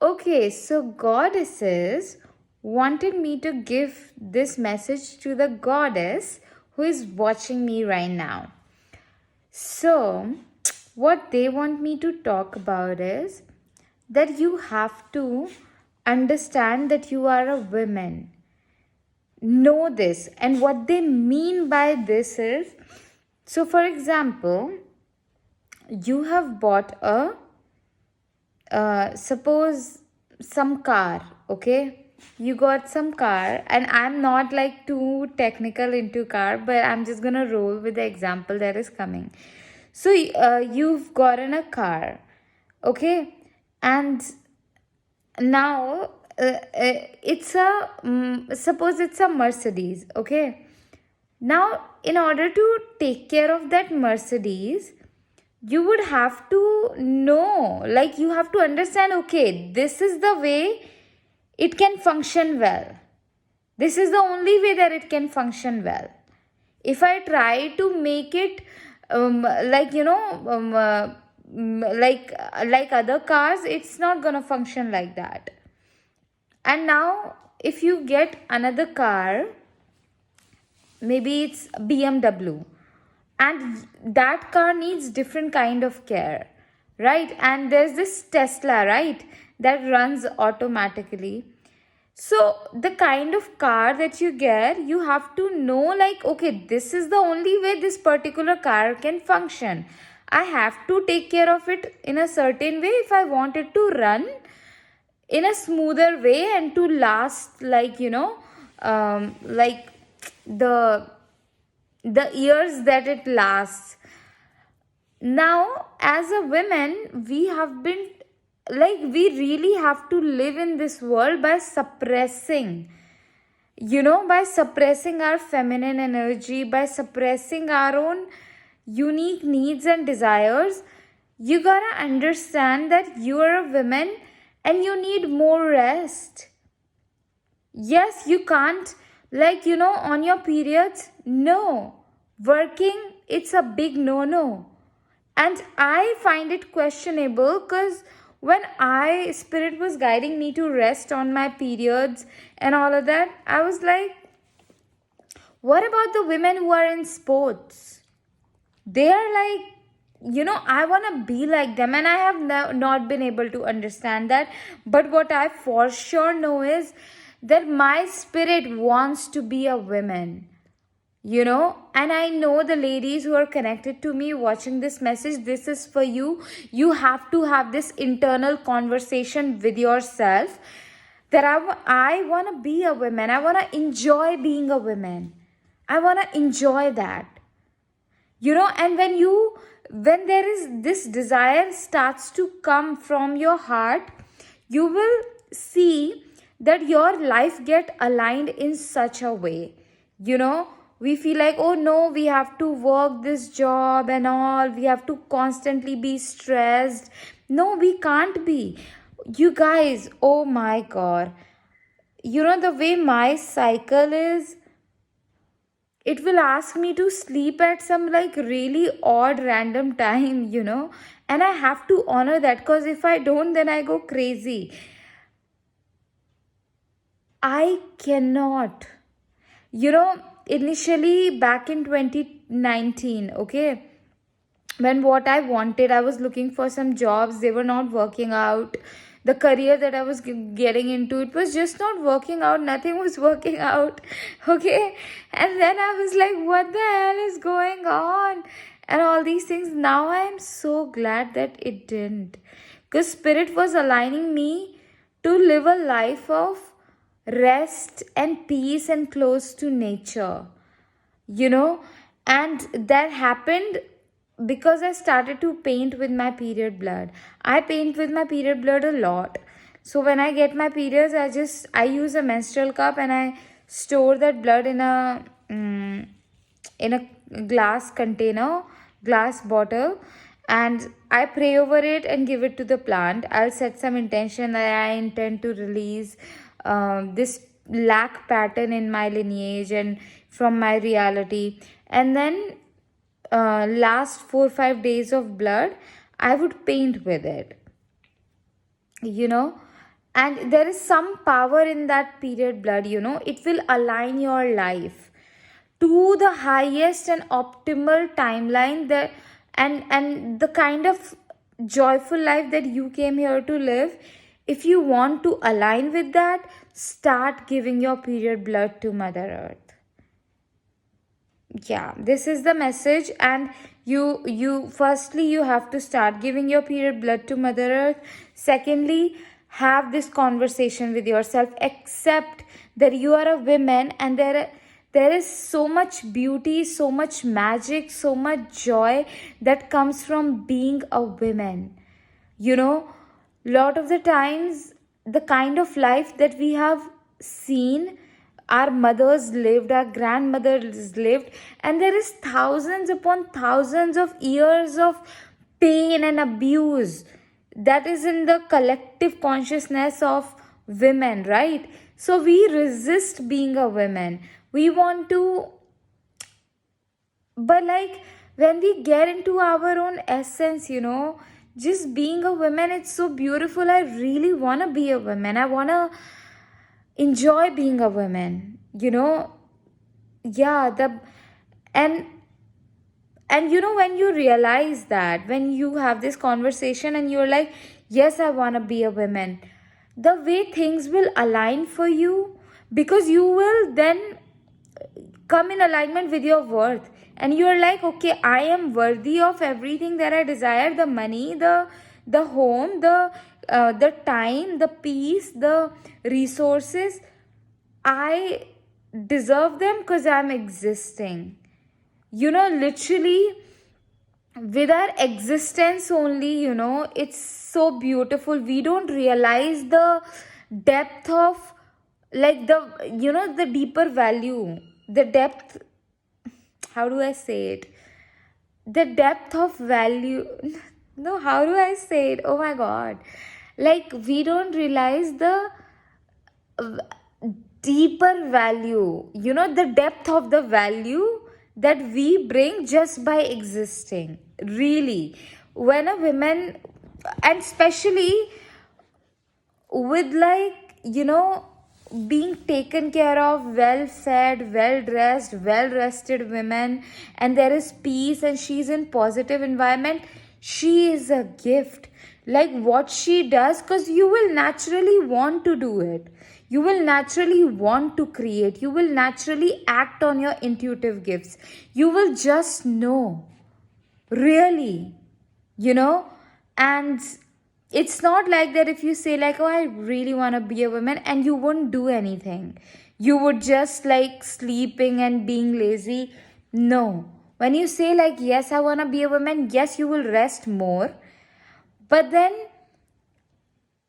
Okay, so goddesses wanted me to give this message to the goddess who is watching me right now. So, what they want me to talk about is that you have to understand that you are a woman. Know this, and what they mean by this is, so for example, you have bought a suppose some car, okay? You got some car, and I'm not like too technical into car, but I'm just gonna roll with the example that is coming. So you've gotten a car, okay? And now it's a suppose it's a Mercedes, okay? Now in order to take care of that Mercedes, you would have to know, like you have to understand, okay, this is the way it can function well. This is the only way that it can function well. If I try to make it like like other cars, it's not gonna function like that. And now if you get another car, maybe it's BMW, and that car needs different kind of care, right? And there's this Tesla, right, that runs automatically. So the kind of car that you get, you have to know, like, okay, this is the only way this particular car can function. I have to take care of it in a certain way if I want it to run in a smoother way and to last, like, like the years that it lasts. Now as a woman, we have been, like, we really have to live in this world by suppressing, by suppressing our feminine energy, by suppressing our own unique needs and desires. You gotta understand that you are a woman and you need more rest. Yes, you can't, like, on your periods, no. Working, it's a big no no. And I find it questionable because when spirit was guiding me to rest on my periods and all of that, I was like, what about the women who are in sports? They are like, I want to be like them, and I have not been able to understand that. But what I for sure know is that my spirit wants to be a woman, and I know the ladies who are connected to me watching this message, this is for you. You have to have this internal conversation with yourself that I want to be a woman. I want to enjoy being a woman. I want to enjoy that. And when there is this desire starts to come from your heart, you will see that your life get aligned in such a way. We feel like, oh no, we have to work this job and all, we have to constantly be stressed. No, we can't be. You guys, oh my god, the way my cycle is, it will ask me to sleep at some like really odd random time, and I have to honor that, because if I don't, then I go crazy. I cannot, initially back in 2019, okay, when what I wanted, I was looking for some jobs, they were not working out. The career that I was getting into, it was just not working out. Nothing was working out. Okay. And then I was like, what the hell is going on? And all these things. Now I am so glad that it didn't. Because Spirit was aligning me to live a life of rest and peace and close to nature. And that happened because I started to paint with my period blood. I paint with my period blood a lot. So when I get my periods, I use a menstrual cup and I store that blood in a glass container, glass bottle, and I pray over it and give it to the plant. I'll set some intention that I intend to release this lack pattern in my lineage and from my reality. And then last 4 or 5 days of blood, I would paint with it. And there is some power in that period blood, it will align your life to the highest and optimal timeline, that and the kind of joyful life that you came here to live. If you want to align with that, start giving your period blood to Mother Earth. Yeah, this is the message. And you firstly, you have to start giving your period blood to Mother Earth. Secondly, have this conversation with yourself. Accept that you are a woman, and there is so much beauty, so much magic, so much joy that comes from being a woman. you know lot of the times, the kind of life that we have seen our mothers lived, our grandmothers lived, and there is thousands upon thousands of years of pain and abuse that is in the collective consciousness of women, right? So we resist being a woman. We want to, but like, when we get into our own essence, just being a woman, it's so beautiful. I really want to be a woman. I want to enjoy being a woman, yeah. The and when you realize that, when you have this conversation and you're like, yes, I want to be a woman, the way things will align for you, because you will then come in alignment with your worth, and you're like, okay, I am worthy of everything that I desire: the money, the home, the time, the peace, the resources. I deserve them because I'm existing. Literally, with our existence only, it's so beautiful. We don't realize the depth of, like, the deeper value, the depth. How do I say it? The depth of value. No, how do I say it? Oh my god. Like, we don't realize the deeper value, the depth of the value that we bring just by existing. Really. When a woman, and especially with, like, being taken care of, well fed, well dressed, well rested women, and there is peace and she's in positive environment, she is a gift. Like, what she does, because you will naturally want to do it, you will naturally want to create, you will naturally act on your intuitive gifts, you will just know, really, you know and it's not like that. If you say, like, oh, I really want to be a woman, and you wouldn't do anything, you would just, like, sleeping and being lazy. No, when you say, like, yes, I want to be a woman, yes, you will rest more, but then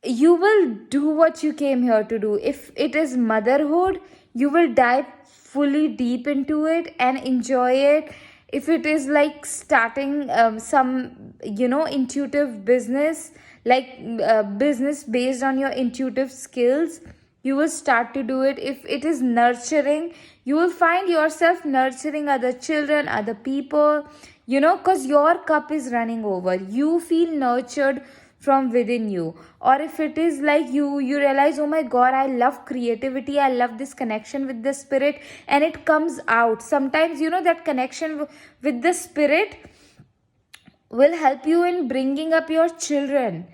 you will do what you came here to do. If it is motherhood, you will dive fully deep into it and enjoy it. If it is like starting some intuitive business, like business based on your intuitive skills, you will start to do it. If it is nurturing, you will find yourself nurturing other children, other people, because your cup is running over, you feel nurtured from within you. Or if it is like you realize, oh my god, I love creativity, I love this connection with the spirit, and it comes out sometimes. That connection with the spirit will help you in bringing up your children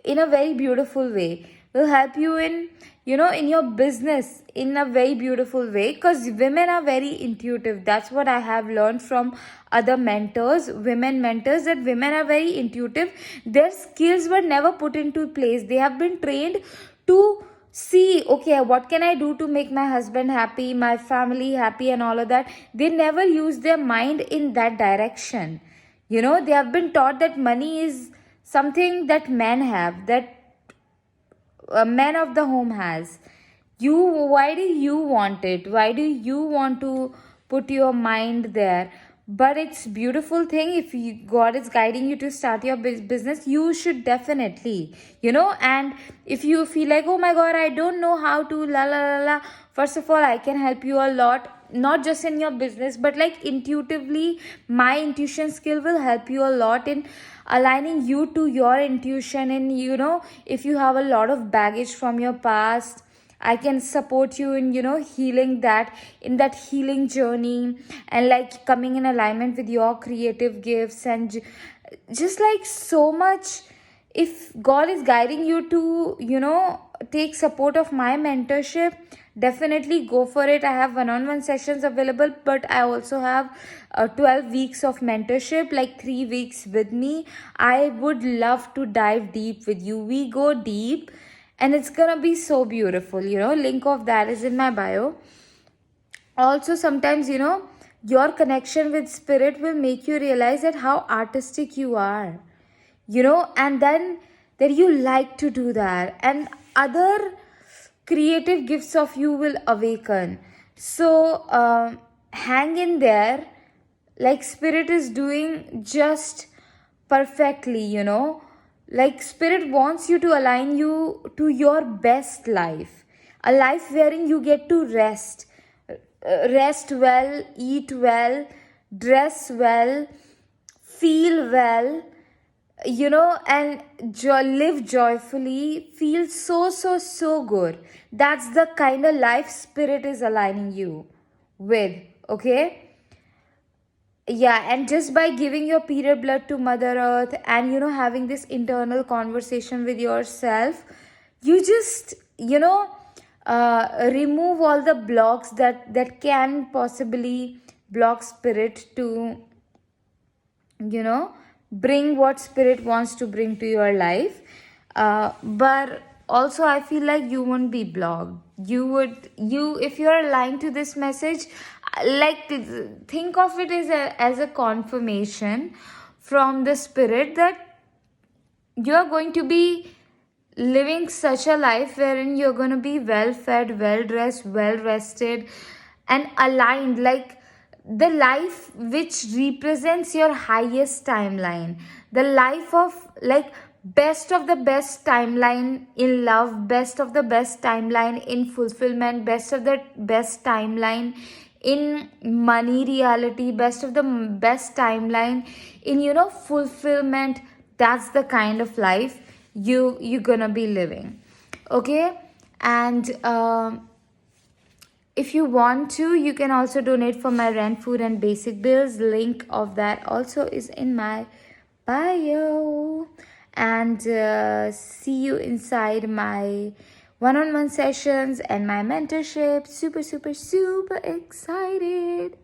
in a very beautiful way, will help you in in your business in a very beautiful way, because women are very intuitive. That's what I have learned from other mentors, women mentors, that women are very intuitive. Their skills were never put into place, they have been trained to see, okay, what can I do to make my husband happy, my family happy, and all of that. They never use their mind in that direction. They have been taught that money is something that men have, that a man of the home has. Why do you want it? Why do you want to put your mind there? But it's beautiful thing. If God is guiding you to start your business, you should definitely, and if you feel like, oh my god, I don't know how to, la la la la, first of all, I can help you a lot, not just in your business, but like intuitively, my intuition skill will help you a lot in aligning you to your intuition. And if you have a lot of baggage from your past, I can support you in healing that, in that healing journey, and like coming in alignment with your creative gifts, and just like so much. If God is guiding you to take support of my mentorship, definitely go for it. I have one-on-one sessions available, but I also have 12 weeks of mentorship, like 3 weeks with me. I would love to dive deep with you. We go deep, and it's gonna be so beautiful. Link of that is in my bio. Also, sometimes your connection with spirit will make you realize that how artistic you are, and then that you like to do that, and other creative gifts of you will awaken. So hang in there, like spirit is doing just perfectly. Like spirit wants you to align you to your best life, a life wherein you get to rest well, eat well, dress well, feel well, and live joyfully, feel so, so, so good. That's the kind of life spirit is aligning you with. Okay. Yeah, and just by giving your period blood to Mother Earth, and having this internal conversation with yourself, you just remove all the blocks that can possibly block spirit to bring what spirit wants to bring to your life. But also I feel like you won't be blocked. You if you're aligned to this message, like, think of it as a confirmation from the spirit that you're going to be living such a life wherein you're going to be well fed, well dressed, well rested, and aligned, like the life which represents your highest timeline, the life of, like, best of the best timeline in love, best of the best timeline in fulfillment, best of the best timeline in money reality, best of the best timeline in fulfillment. That's the kind of life you're gonna be living. Okay. And if you want to, you can also donate for my rent, food, and basic bills. Link of that also is in my bio. And see you inside my one-on-one sessions and my mentorship. Super, super, super excited.